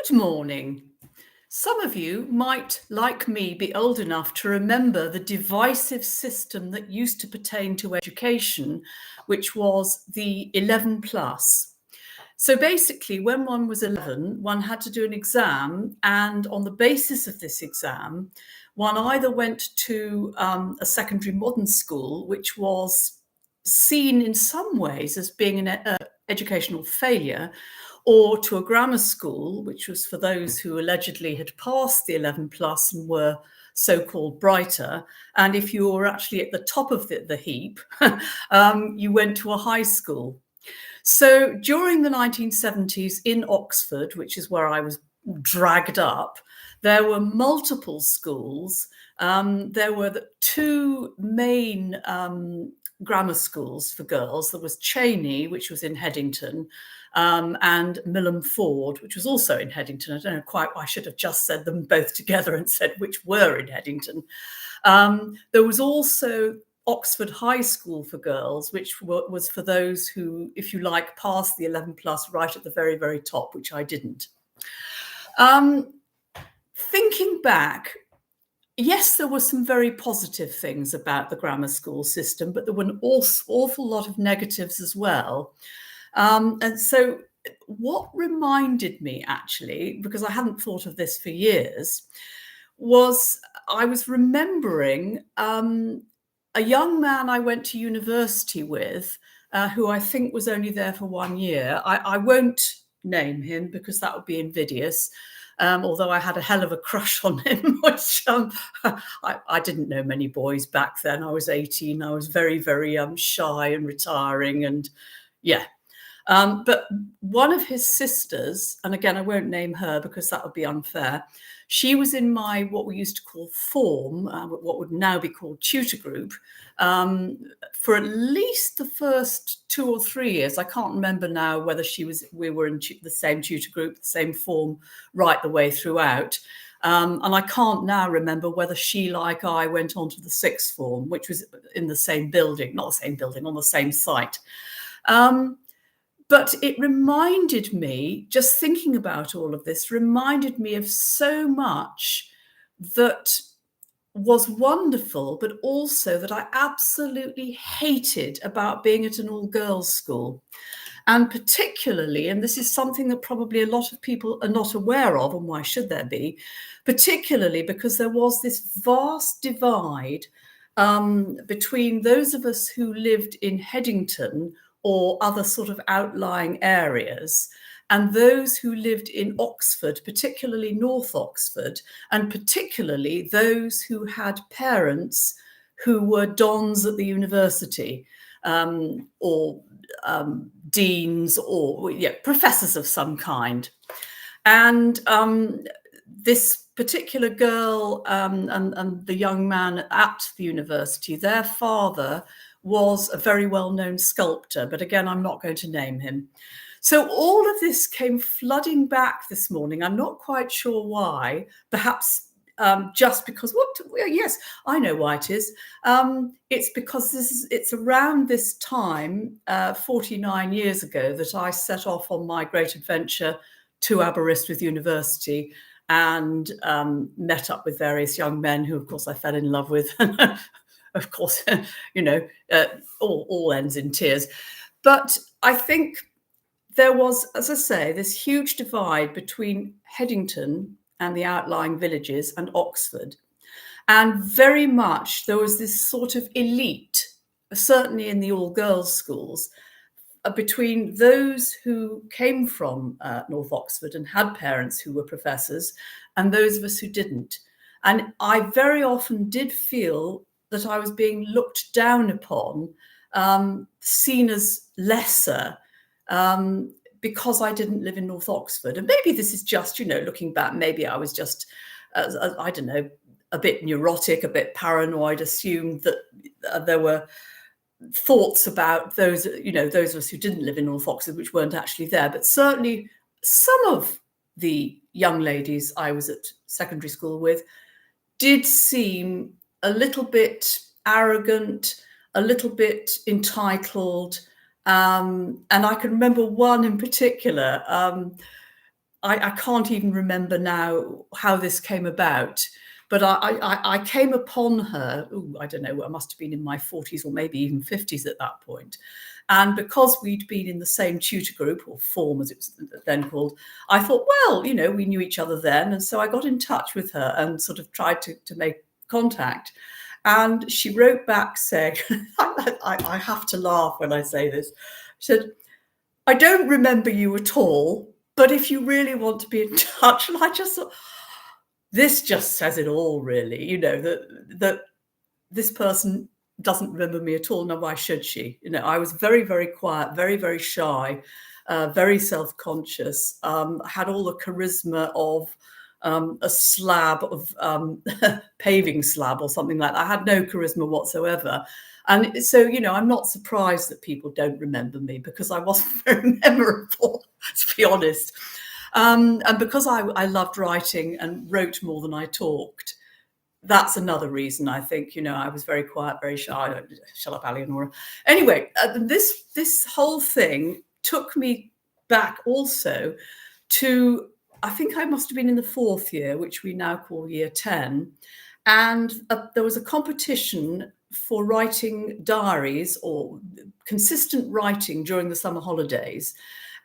Good morning. Some of you might, like me, be old enough to remember the divisive system that used to pertain to education, which was the 11 plus. So basically, when one was 11, one had to do an exam, and on the basis of this exam, one either went to a secondary modern school, which was seen in some ways as being an educational failure, or to a grammar school, which was for those who allegedly had passed the 11 plus and were so-called brighter. And if you were actually at the top of the heap, you went to a high school. So during the 1970s in Oxford, which is where I was dragged up, there were multiple schools. There were the two main grammar schools for girls. There was Cheney, which was in Headington, and Milham Ford, which was also in Headington. I don't know quite why I should have just said them both together and said which were in Headington. There was also Oxford High School for girls, which was for those who, if you like, passed the 11 plus right at the very, very top, which I didn't. Thinking back, yes, there were some very positive things about the grammar school system, but there were an awful lot of negatives as well. And so what reminded me, actually, because I hadn't thought of this for years, was I was remembering a young man I went to university with, who I think was only there for 1 year. I won't name him because that would be invidious. Although I had a hell of a crush on him, which I didn't know many boys back then. I was 18. I was very, very shy and retiring, and yeah. But one of his sisters, and again, I won't name her because that would be unfair. She was in my, what we used to call form, what would now be called tutor group, for at least the first 2 or 3 years. I can't remember now whether we were in the same tutor group, the same form right the way throughout. And I can't now remember whether she, like I, went on to the sixth form, which was in the same building, not the same building, on the same site. But it reminded me, just thinking about all of this, reminded me of so much that was wonderful, but also that I absolutely hated about being at an all-girls school. And particularly, and this is something that probably a lot of people are not aware of, and why should there be, particularly because there was this vast divide between those of us who lived in Headington or other sort of outlying areas, and those who lived in Oxford, particularly North Oxford, and particularly those who had parents who were dons at the university, or deans, or professors of some kind. And this particular girl and the young man at the university, their father was a very well-known sculptor, but again, I'm not going to name him. So all of this came flooding back this morning. I'm not quite sure why, perhaps just because, yes, I know why it is. It's because it's around this time, 49 years ago, that I set off on my great adventure to Aberystwyth University and met up with various young men who, of course, I fell in love with. Of course, all ends in tears. But I think there was, as I say, this huge divide between Headington and the outlying villages and Oxford. And very much there was this sort of elite, certainly in the all-girls schools, between those who came from North Oxford and had parents who were professors and those of us who didn't. And I very often did feel that I was being looked down upon, seen as lesser, because I didn't live in North Oxford. And maybe this is just, looking back, maybe I was just, I don't know, a bit neurotic, a bit paranoid, assumed that there were thoughts about those of us who didn't live in North Oxford, which weren't actually there. But certainly some of the young ladies I was at secondary school with did seem a little bit arrogant, a little bit entitled. And I can remember one in particular. I can't even remember now how this came about, but I came upon her, I don't know, I must have been in my 40s or maybe even 50s at that point. And because we'd been in the same tutor group, or form as it was then called, I thought, well, you know, we knew each other then. And so I got in touch with her and sort of tried to make contact. And she wrote back saying, I have to laugh when I say this. She said, I don't remember you at all, but if you really want to be in touch, and I just thought, this just says it all, really, you know, that this person doesn't remember me at all. Now, why should she? You know, I was very, very quiet, very, very shy, very self-conscious, had all the charisma of a slab of paving slab or something like that. I had no charisma whatsoever. And so, you know, I'm not surprised that people don't remember me, because I wasn't very memorable, to be honest. And because I loved writing and wrote more than I talked, that's another reason, I think. You know, I was very quiet, very shy. Shut up, Eleonora. Anyway, this whole thing took me back also to, I think I must have been in the 4th year, which we now call year 10. And there was a competition for writing diaries or consistent writing during the summer holidays.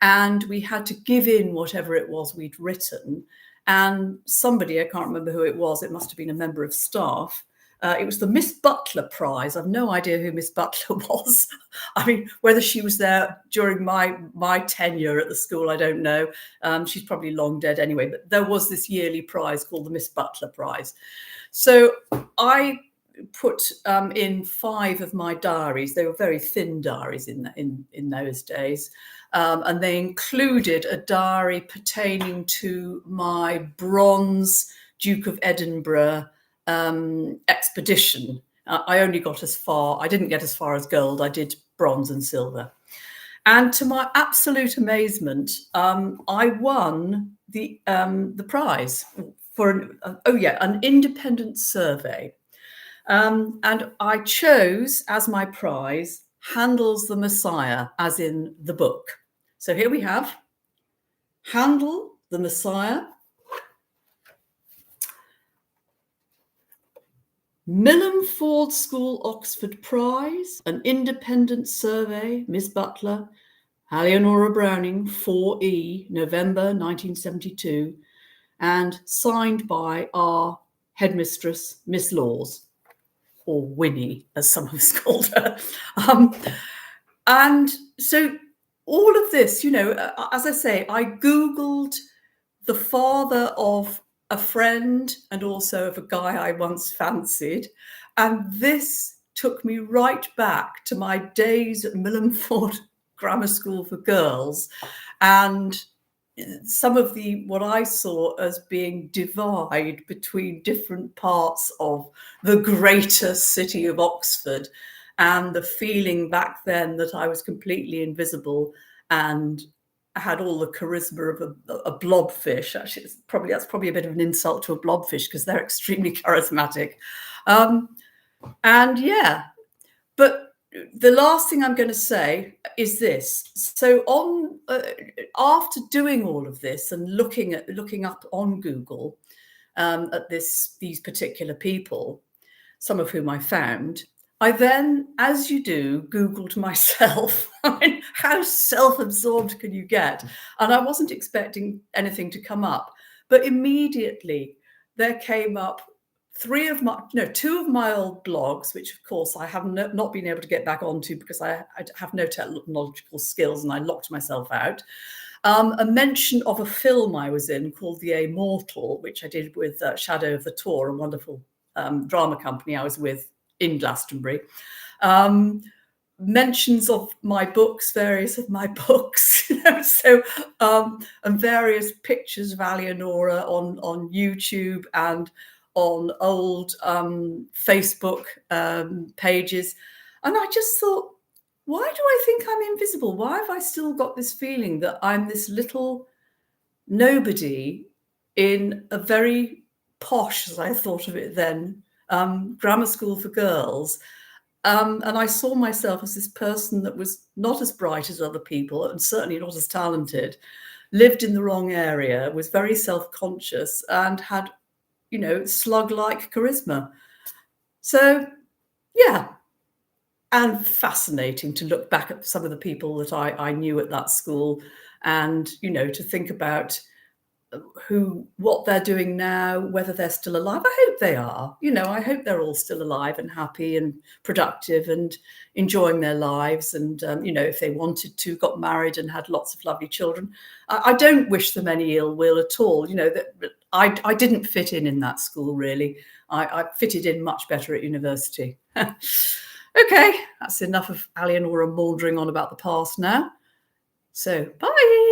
And we had to give in whatever it was we'd written. And somebody, I can't remember who it was, it must have been a member of staff. It was the Miss Butler Prize. I've no idea who Miss Butler was. I mean, whether she was there during my tenure at the school, I don't know. She's probably long dead anyway, but there was this yearly prize called the Miss Butler Prize. So I put in 5 of my diaries. They were very thin diaries in those days. And they included a diary pertaining to my bronze Duke of Edinburgh expedition. I only got as far, I didn't get as far as gold, I did bronze and silver. And to my absolute amazement, I won the prize for an independent survey. And I chose as my prize Handel's The Messiah, as in the book. So here we have Handel, The Messiah, Milham Ford School Oxford Prize, an independent survey, Miss Butler, Eleonora Browning, 4E, November 1972, and signed by our headmistress, Miss Laws, or Winnie, as some of us called her. And so all of this, you know, as I say, I Googled the father of a friend and also of a guy I once fancied. And this took me right back to my days at Milham Ford Grammar School for Girls, and some of what I saw as being divide between different parts of the greater city of Oxford, and the feeling back then that I was completely invisible and had all the charisma of a blobfish. Actually, that's probably a bit of an insult to a blobfish, because they're extremely charismatic. And yeah, but the last thing I'm going to say is this. So after doing all of this and looking up on Google at these particular people, some of whom I found, I then, as you do, Googled myself. I mean, how self-absorbed can you get? And I wasn't expecting anything to come up, but immediately there came up two of my old blogs, which of course I have not been able to get back onto because I have no technological skills and I locked myself out. A mention of a film I was in called The Immortal, which I did with Shadow of the Tor, a wonderful drama company I was with in Glastonbury. Mentions of my books, various of my books, you know, so and various pictures of Eleonora on YouTube and on old Facebook pages. And I just thought, why do I think I'm invisible? Why have I still got this feeling that I'm this little nobody in a very posh, as I thought of it then, grammar school for girls? And I saw myself as this person that was not as bright as other people and certainly not as talented, lived in the wrong area, was very self-conscious, and had, slug-like charisma. So, yeah, and fascinating to look back at some of the people that I knew at that school, and, to think about what they're doing now, whether they're still alive. I hope they are. I hope they're all still alive and happy and productive and enjoying their lives. And, if they wanted to, got married and had lots of lovely children. I don't wish them any ill will at all. That I didn't fit in that school, really. I fitted in much better at university. Okay, that's enough of Alienora mauldering on about the past now. So, bye.